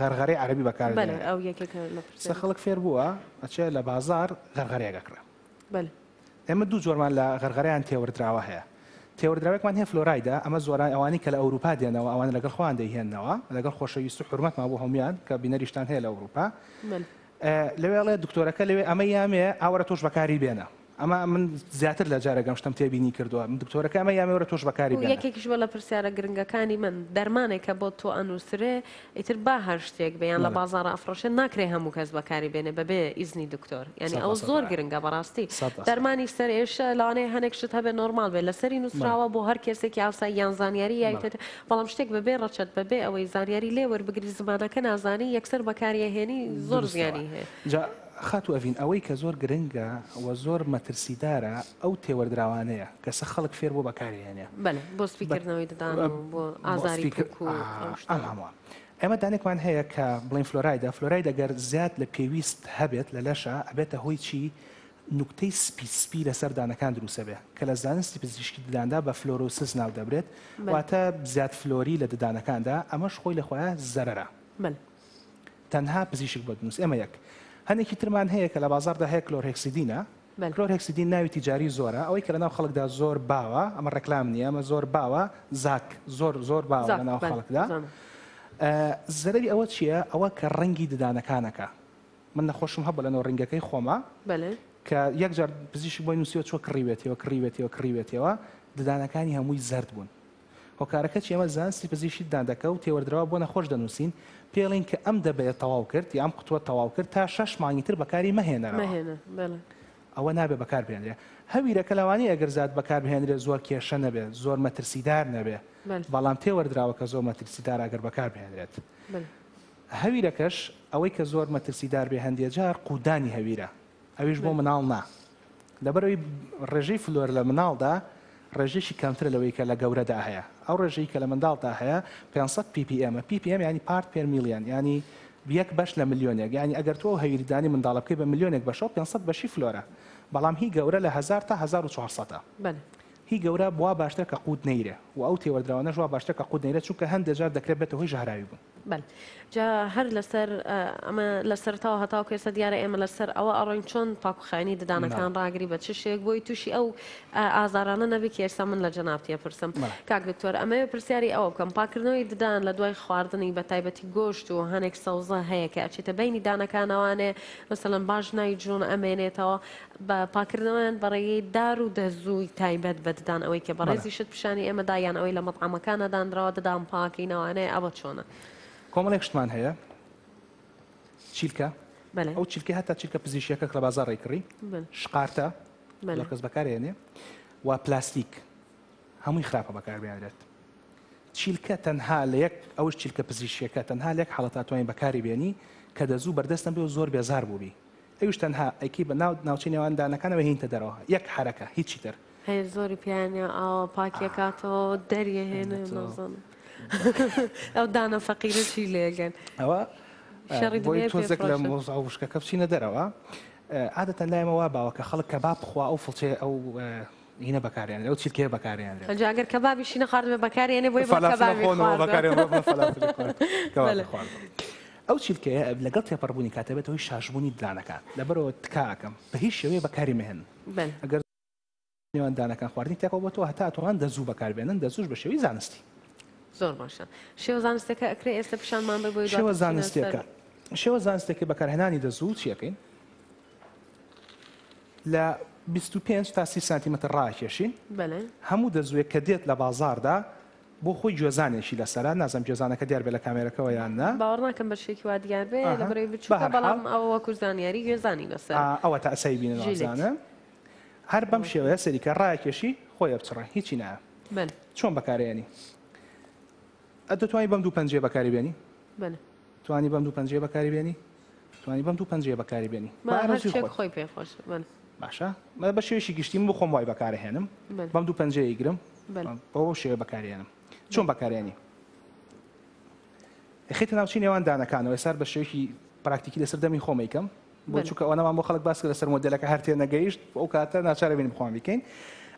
غەرغەرەی عەربی بەکاردێنێت. بەڵێ ئەو یەکێکە لە سە خەڵک فێر بووە ئەچێ لە بازار غەرغەرێکەکڕە. بەڵێ ئێمە دوو جۆرمان لە غەرغەرەیان تێوەردراوە هەیە. تێوەردراوێکمان هەیە فلۆرایدا، ئەمە زۆران ئەوانی کە لە ئەوروپا دێنەوە ئەوان لەگەڵ خۆیان دەیهێننەوە لەگەڵ خۆشەویست و حورمەتمان بۆ هەمویان کە بینەریشتان هەیە لە ئەوروپا. لەوێڵێ دکتۆرەکە لەوێ ئەمە یامێ ئاوەرە تۆش بەکاری بێنە. ئەمە من زیاتر لە جارێکم شتم تێبینی کردووە من دکتۆرەکە ئەمە یامێوەرە تۆش بەکاری بێنە. یەکێکیش بۆ لە پرسیارە گرنگەکانی من دەرمانێکە بۆ تۆ ئەنووسرێ ئیتر با هەر شتێک بەیان لە بازار ئەفرۆشێ ناکرێ هەموو کەس بەکاری بێنێ بەبێ ئیزنی دکتۆر، یعنی ئەو زۆر گرنگە بەڕاستی. دەرمانی سەر ئێشە لەوانەیە هەنێک شت هەبێ نۆرمال بێت لەسەری نووسراوە بۆ هەر کەسێکی ئاسایی یان زانیاری یاکتر، بەڵام شتێک بەبێ ڕەچەت بەبێ ئەوەی زانیاری لێ وەربگری زمانەکە نازانی یەکسەر بەکاریەهێنی زۆر زیانی هەیە. خاتو ئەڤین ئەوەی کە زۆر گرنگە و زۆر مەترسیدارە ئەو تێوەردراوانەیە کە سە خەڵک فێر بۆ بەکارهێنێ. بەڵێ بۆ سپیکردنەوەی ددان بۆ ئازاری ئەمەوە. ئێمە دانێکمان هەیە کە بڵین فلۆرای دەگەر زیاد لە پێویست هەبێت لە لەشە ئەبێتە هۆی چی نوکتەی سپی لەسەر دانەکان دروستە بێ کە لە زانستی پزیشکی دداندا بە فلۆرۆسس ناو دەبرێت واتە زیاد فلۆری لە ددانەکاندا ئەمەش خۆی لە خۆیان زەرەرە. تەنها پزیشک بۆ دروست ئێمە یەک. هەنێکی ترمان هەیە کە لە بازاردا هەیە کلۆرهێکسیدینە. کلۆرهێکسیدین ناوی تیجاری زۆرە ئەوەی کە لەناو خەڵکدا زۆر باوە، ئەمە ڕێکلام نییە، ئەمە زۆر باوە زاک زۆر باوە لەناو خەڵکدا. زەرەری ئەوە چییە؟ ئەوە کە ڕەنگی ددانەکانەکە. من نەخۆشم هەبوو لەنەوە ڕەنگەکەی خۆمە کە یەکجار پزیشک بۆی نووسیوە چۆ کڕیوێتەوە ددانەکانی هەمووی زەرد بوون. هۆکارەکە چی ئەمە زانستی پزیشکی ددانەکە و تێوەردراوە بۆ نەخۆش دەنووسین پێڵین کە ئەم دەبێت تەواو کرد یا ئەم قوتووە تەواو کرد تا 6 مانگی تر بەکاری مەهێنەرەوە. ئەوە نابێ بەکار بهێنرێ. هەویرەکە لەوانەیە ئەگەر زیاد بەکار بهێنرێ زۆر کێشە نەبێ، زۆر مەترسیدار نەبێ، بەڵام تێوەردراوە کە زۆر مەترسیدار ئەگەر بەکار بهێنرێت. هەویرەکەش ئەوەی کە زۆر مەترسیدار بێ هەندێک جار قودانی هەویرە، ئەویش بۆ مناڵ نا. لەبەرەوەی ڕێژەی فلۆر لە مناڵدا ڕێژێکی کەمتر لەوەی کە لە گەورەدا هەیە. ئەو ڕێژەی کە لە منداڵدا هەیە 500 ppm ppm ینی پارت پێر میلیۆن، ینی یەک بەش لە ملیۆنێک، ینی ئەگەر تۆ هەویردانی منداڵە بکەی بە ملیۆنێک بەشەوە 500 بەشی فلۆرە، بەڵام هی گەورە لە 1000 تا 1400. هی گەورە بوا باشتر کە قوت نەیرێ و ئەو تێوەردراوانە ژوا باشتر کە قوت نەیرێت چونکە هەندێک جار دەکرێت بێتە هۆی ژەهراوی بوون. جا هەر لەسەر ئەمە لەسەرتاوە هەتاو کێسە دیارە ئێمە لەسەر ئەوە ئەڕۆین چۆن پاکوخانی ددانەکان ڕاگری بە چ شێک بۆی تووشی ئەو ئازارانە نەبێت کە ئێستا من لە جەنابتیە پرسم. کاک دکتۆر ئەمەوێ پرسیاری ئەوە بکەم پاکردنەوەی ددان لە دوای خواردنی بە تایبەتی گۆشت و هەنێک سەوزە هەیە کە ئەچێتە بینی دانەکانەوانێ مەسەڵەن باش نای جوون ئەمێنێتەوە بە پاکردنەوەیان بەڕێگەی دار و دەزووی تایبەت بە ددان ئەوەی کە بەڕێزی شت پیشانی ئێمەدا یان ئەوەی لە مەطعەمەکانە دانراوە ددان پاکینەوانەیە ئەوە چۆنە؟ کۆمەڵێک شتمان هەیە چیلکە ئەو چیلکە هەتا چیلکە پزیشکەکە لە بازار ڕێکڕی شقارتە زۆر کەس بەکارێنێ و پلاستیک هەمووی خراپە بەکاربێنرێت. چیلکە تەنها لە یەک ئەوش چیلکە پزیشکەکە تەنها لێک حاڵەتاتوانین بەکاری بێنی کە دەزوو بەردەستم بێ و زۆر بێزار بووبی ئەوش تەنها ئەیکی بە ناوچەی نێواندانەکانەوە هینتە دەرەوە یەک حرەکە هیچی تر هەیە زۆری پیانە ئاوە پاکیەکاتەوە دەریەهێنێ نازانم ئەو دانە فەقیرە چی لێگەن ئەوە بۆی تۆزێک لە مۆزاو وشکەکە بچینە دەرەوە عادەتەن لایمە وا باوە کە خەڵک کەباب بخوا ئەو فڵچێ ئەو هینە بەکاریان ئەو چیلکێ بەکاریان ئەگەر کەبابیشی نەخواردن بەکارێنێ بۆی ئەو چیلکەیە لەگەڵ تێپەڕبوونی کاتە بێتەوەی شاشبوونی ددانەکان لەبەرەوە تکاکەم بە هیچ شێوەیە بەکاری مەهێن ئەگەر نێوەندانەکان خواردنی تێکەوە بۆ تۆ هەتا ئەتوان دەزوو بەکاربێنن دەزووش بە شێوەی زانستی زۆر باشە. شێوە زانستەکە ئەکرێ ئێستا پیشانمان ببووی شێوە زانستێکی بەکارهێنانی دەزوو چیەکەین لە 25 تا 30 سانتیمەتر ڕاکێشین هەموو دەزوێک کە دێت لە بازاردا بۆ خۆی گوێزانێکی لەسەرە نازم گوێزانەکە دیار بێ لە کامێرەکەەوە یان نا باوەڕ ناکەم بەشێکی وا دیار بێ لە بەرەوەی بچووکە بەڵام ئەوە وەکو زانیاری گوێزانی بەسەر ئەوە تا ئەسایی بینەوەزانە هەر بەم شێوەیە سەریکە ڕاکێشی خۆی بچڕە هیچی نایە چۆن بەکارێنی دەتوانی بەم دوو پەنجێ بەکاری بێنی توانی بەم دوو پەنجێ بەکاری بێنی توانی بەم دوو پەنجێ بەکاری بێنی خۆی پێخۆش باشە بە شێوەیەکی گشتی بۆ خۆم وای بەکارهێنم بەم دوو پەنجەیە ئیگرم بۆ شێوە بەکارێنم چۆن بەکارێنی خێتە ناوچی نێوان دانەکانەوە سەر بە شێوەیەکی پراکتیکی لەسەر دەمی خۆمەیکەم بۆ چووکە ئەوەمان بۆ خەڵک باس کە لەسەر مۆدلەکە هەر تێ نەگەیشت ئەو کاتە ناچارە بینیم بخۆم بکەین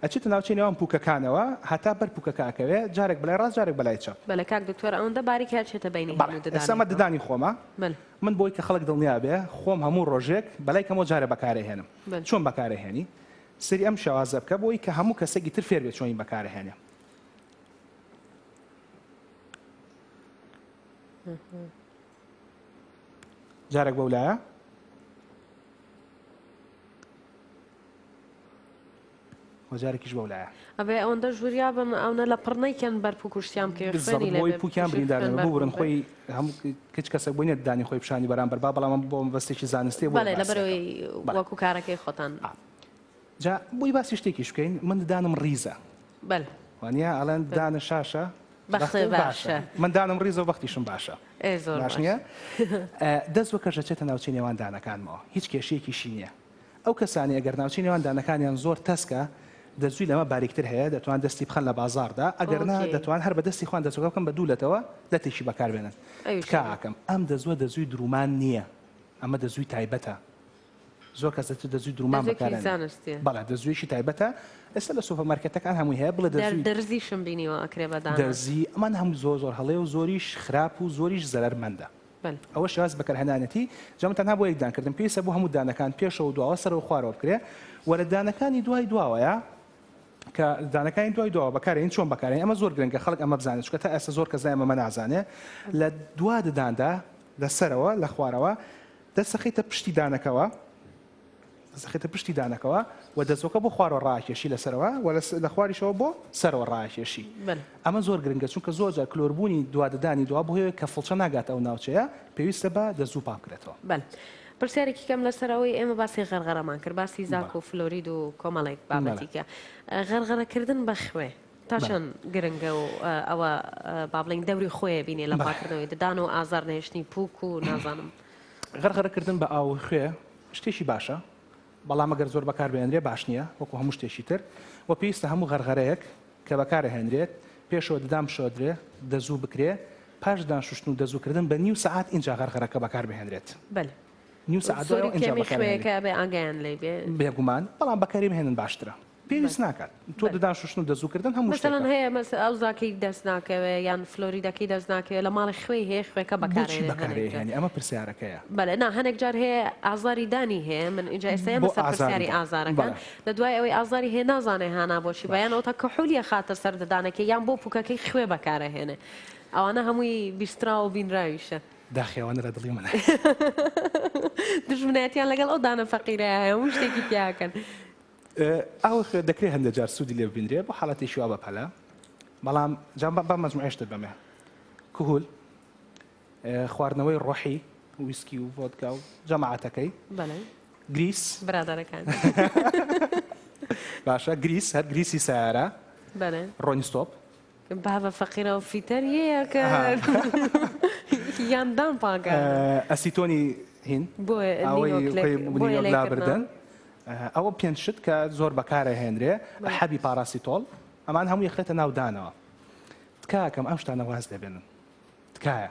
ئەچێتە ناوچەی نێوان پووکەکانەوە هەتا بەر پووکەکەکەوێ جارێک بەلای ڕاست جارێک بەلای چەپ. بەڵێ کاک دکتۆر ئەوەندە باریک هەچێتە بینی ئێستا ددانی خۆمە من بۆی کە خەڵک دڵنیا بێ خۆم هەموو ڕۆژێک بەلای کەمەوە جارێ بەکارهێنم چۆن بەکارهێنی سری ئەم شێوازە بکە بۆی کە هەموو کەسێکی تر فێر بێت چۆنی بەکارهێنێ. جارێک بەولایە وەجارێکیش بەولایە ئەبێ ئەوەندە ژوریا بن ئەوە لە پڕنەیکەن بەرپ و کوشتیان کێ بۆی پوکیان بریندارن بورن خۆی هەموو کچ کەسێک بۆی نێت خۆی پیشانی بەرامبەر با بەڵام بۆ بەستێکی زانستی بەڵێ لەبەرەوەی وەکو کارەکەی خۆتان جا بۆی باسی شتێکیش بکەین من ددانم ڕیزە بەل وانە ئەڵەن دانە شاشە باشە من دانم ڕیزە و بەختیشم باشە باش نییە دەست وەکە ژەچێتە ناوچەی نێوان دانەکانمەوە هیچ کێشەیەکیشی نییە ئەو کەسانی ئەگەر ناوچەی نێوان دانەکانیان زۆر تەسکە دەزوی لەمە باریکتر هەیە دەتوان دەستی بخەن لە بازاردا ئەگەر نا دەتوان هەر بە دەستی خوان دەچۆکە بکەن بە دوولەتەوە دەتێکی بەکاربێنن کاکەم ئەم دەزوی درومان نییە ئەمە دەزوی تایبەتە زۆر کەس دەزوی درومان بەکارێن بەڵێ دەزویشی تایبەتە ئێستا لە سوپەرمارکێتەکان هەمووی هەیە بڵێ دەرزیشم بینیوە ئەکرێ بەدان دەرزی ئەمان هەموو زۆر هەڵێ و زۆریش خراپ و زۆریش زەرمەندە ئەوە شێواز بەکارهێنانەتی جەم تەنها بۆ یەکدانکردن پێویستە بۆ هەموو دانەکان پێشەوە دواوە سەرەوە خوارەوە بکرێ وەرە دانەکانی دوای دواوەیە کە دانەکانی دوای دواوە بەکارێن چۆن بەکارێن ئەمە زۆر گرنگە خەڵک ئەمە بزانێت چکە تا ئێستا زۆر کەس ئەمە نازانێ لە دوا دداندا لەسەرەوە لە خوارەوە دەسەخیتە پشتی دانەکەوە دەسەخێتە پشتی دانەکەەوە و دەستۆکە بۆ خوارەوە ڕاکێشی لەسەرەوە و لە خواریشەوە بۆ سەرەوە ڕاکێشی ئەمە زۆر گرنگە چونکە زۆر جار کلۆربوونی دواددانی دوا بۆ کە فڵچە ناگات ئەو ناوچەیە پێویستە بە دەزوو پاکرێتەوە. پرسیارێکی کەم لەسەرەوەی ئێمە باسی غەرغەرەمان کرد باسی زاک و فلۆرید و کۆمەڵێک بابەتیکە غەرغەرەکردن بە خوێ تاشان گرنگە و ئەوە با بڵین دەوری خۆیە بینێ لە پاکردنەوەی ددان و ئازار نێشتنی پووک و نازانم غەرغەرەکردن بە ئاو خوێ شتێکی باشە بەڵام ئەگەر زۆر بەکاربێنرێ باش نییە وەکو هەموو شتێکی تر و پێویستە هەموو غەرغەرەیەک کە بەکارهێنرێت پێشەوە ددام شۆدرێ دەزوو بکرێ پاش دانشتن و دەزووکردن بە نیو سەعات اینجا غەرغەرەکە بەکاربهێنرێت نیو سەعات بێ ئاگیان لێ بێگومان بەڵام بەکاری بهێنن باشترە پێویست ناکات تۆ ددان شوشتن و دەزووکردن هەموو مثلەن هەیە ئەو زاکەی دەست ناکەوێ یان فلۆریدەکەی دەست ناکەوێت لە ماڵی خوێی هەیە خوێەکە بەکارهێنی ئەمە پرسیارەکەیە بەڵێ نا هەنێک جار هەیە ئازاری دانی هەیە من اینجا ئێستا مەسەر پرسیاری ئازارەکان لە دوای ئەوەی ئازاری هەیە نازانێ هانا بۆشی بەیان ئەوتا کەحولیە خاتە سەر ددانەکە یان بۆ پووکەکەی خوێ بەکارەهێنێ ئەوانە هەمووی بیسترا و بینراویشە داخێوانە لە دڵی منە دژمنایەتیان لەگەڵ ئەو دانە فەقیرە هەیە هەموو شتێکی پیاکەن ئەو دەکرێت هەندێک جار سوودی لێ ببینرێ بۆ حاڵەتی شوا بەپەلە بەڵام جام با مەجموعەشتر بەمێ کهول خواردنەوەی ڕۆحی ویسکی و ڤۆدکا و جەماعەتەکەی گریس برادەرەکان باشە گریس هەر گریسی سیارە ڕۆنیستۆپ بابە فەقیرە و فیتەریەیە کە یاندان پاگە ئەسیتۆنی هین بۆی لابردن ئەوە پێنج شت کە زۆر بەکارە هێنرێ حەبی پاراسیتۆل ئەمان هەموو یەخێتە ناودانەوە تکاکەم ئەم شتانە واز دەبێنن تکایە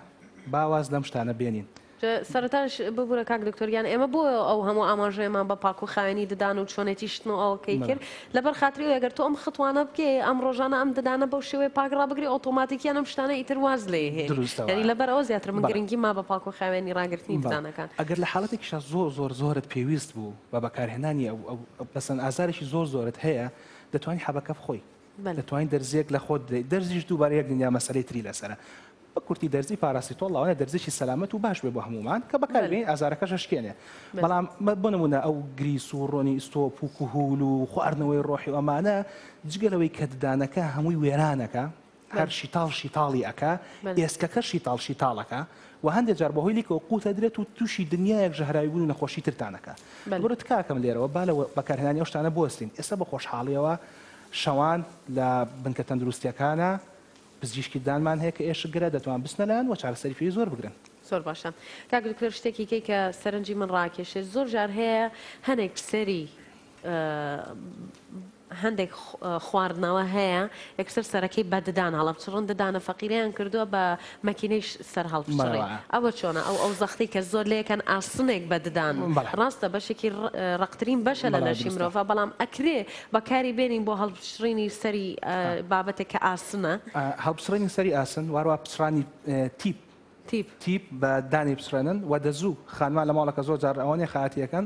باواز لەم شتانە بێنین سەرەتاش ببوورە کاک دکتۆریان ئێمە بۆ ئەو هەموو ئاماژەیەمان بە پاک و خاوێنی ددان و چۆنێتی شتن و ئەوکەی کرد لەبەر خاتری و ئەگەر تۆ ئەم خەتوانە بکێ ئەم ڕۆژانە ئەم ددانە بەو شێوەیە پاکڕا بگری ئۆتۆماتیکیان ئەم شتانە ئیتر واز لێ هەیە یعنی لەبەر ئەوە زیاتر من گرنگی ما بە پاک و خاوێنی ڕاگررتنی ددانەکان ئەگەر لە حاڵەتێکیش زۆرت پێویست بوو بە بەکارهێنانی بەسەن ئازارێکی زۆرت هەیە دەتوانانی حەبەکە بخۆی دەتوانین دەرزێک لە خۆت دەرزیش دووبارە یەک دنیا مەسەلەی تری لەسەرە بە کورتی دەرزی پاراسیتۆڵ لاوانە دەرزێکی سەلامەت و باش بێ بۆ هەمومان کە بەکاربێنین ئازارەکەش شکێنێ بەڵام بۆ نمونە ئەو گریس و ڕۆنی ئستۆپ و کوهول و خواردنەوەی ڕۆحی و ئەمانە جگەلەوەی کە ددانەکە هەمووی وێرانەکە هەر شیتاڵی ئەکا ئێسکەکە شیتاڵەکە و هەندێک جار بەهۆی لیکەوە قوتە درێت و تووشی دنیایەک ژەهراوی بوون و نەخۆشی ترتانەکە بڕت کاکەم لێرەوە با لە بەکارهێنانی ئەو شتانە بۆستین ئێستا بە خۆشحاڵیەوە شەوان لە بنکە تەندروستیەکانە پزیشکیدانمان هەیە کە ئێشگرە دەتوان بستنەلایەن و چارەسەریفی زۆر بگرن زۆر باشە کاک دکتۆر شتێکی کەی کە سەرنجی من ڕاکێشێت زۆر جار هەیە هەنێک سەری هەندێک خواردنەوە هەیە یەکسەر سەرەکەی بەددان هەڵەبچڕن ددانە فەقیریان کردووە بە مەکینەی سەر هەڵبچڕی ئەوە چۆنە ئەو زەختی کە زۆر لێکەن ئاسنێک بەددان ڕاستە بەشێکی ڕقترین بەشە لە لەشی مرۆڤ بەڵام ئەکرێ بەکاری بێنین بۆ هەڵبچڕینی سەری بابەتێک کە ئاسنە هەڵبچڕینی سەری ئاسن واروە پچڕانی تیپ بە دانی بچڕێنن و دەزوو خانمان لە ماڵەکە زۆر جار ئەوانێ خاتیەکەن